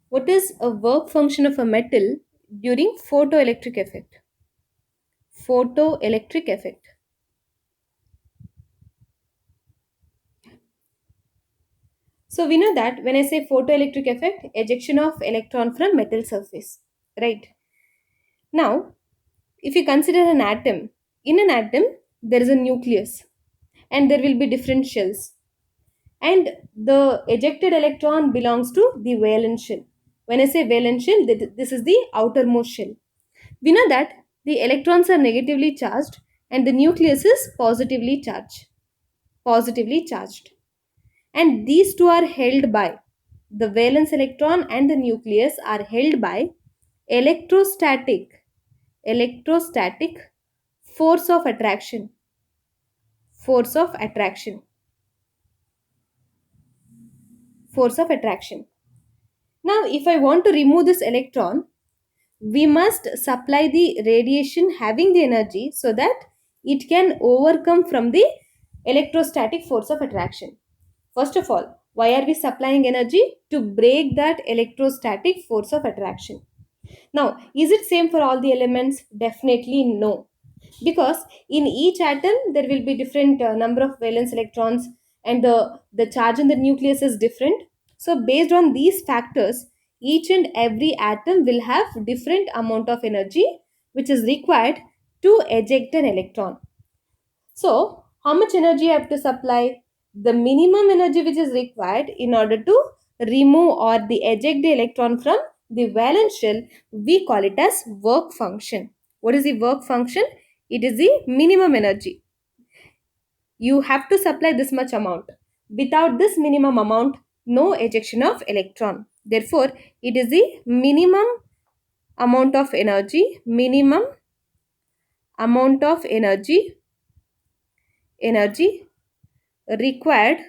What is a work function of a metal during photoelectric effect? Photoelectric effect. So we know that when I say photoelectric effect, ejection of electron from metal surface, right? Now, if you consider an atom, in an atom there is a nucleus and there will be different shells. And the ejected electron belongs to the valence shell. When I say valence shell, this is the outermost shell. We know that the electrons are negatively charged and the nucleus is positively charged. Positively charged. And these two are held by, the valence electron and the nucleus are held by electrostatic electrostatic force of attraction. Force of attraction. Force of attraction. Now if I want to remove this electron, we must supply the radiation having the energy so that it can overcome from the electrostatic force of attraction. First of all, why are we supplying energy? To break that electrostatic force of attraction. Now, is it same for all the elements? Definitely no. Because in each atom there will be different number of valence electrons and the charge in the nucleus is different. So based on these factors, each and every atom will have different amount of energy which is required to eject an electron. So, how much energy I have to supply? The minimum energy which is required in order to remove or the eject the electron from the valence shell, we call it as work function. What is the work function? It is the minimum energy. You have to supply this much amount. Without this minimum amount, no ejection of electron. Therefore, it is the minimum amount of energy, minimum amount of energy required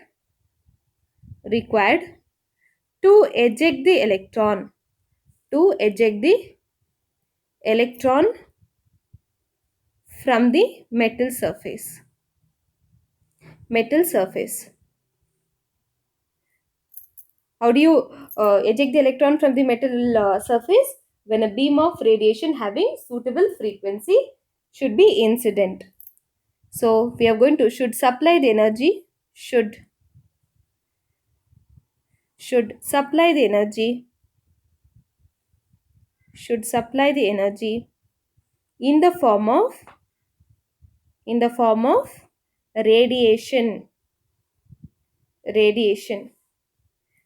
to eject the electron, to eject the electron from the metal surface. Metal surface. How do you eject the electron from the metal surface? When a beam of radiation having suitable frequency should be incident. So we are going to should supply the energy, should supply the energy, should supply the energy in the form of radiation. Radiation.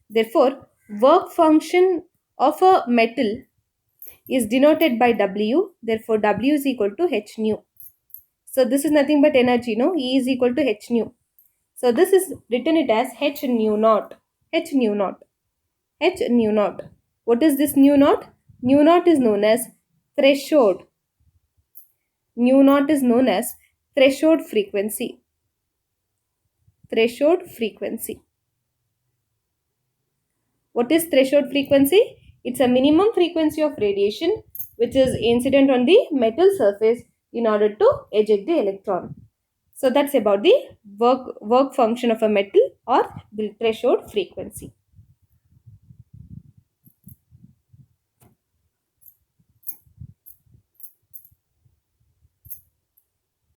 Therefore, work function of a metal is denoted by W. Therefore, W is equal to h nu. So this is nothing but energy, no? E is equal to h nu. So this is written it as h nu naught. H nu naught. H nu naught. What is this nu naught? Nu naught is known as threshold. Nu naught is known as threshold frequency. Threshold frequency. What is threshold frequency? It's a minimum frequency of radiation which is incident on the metal surface in order to eject the electron. So that's about the work function of a metal or the threshold frequency.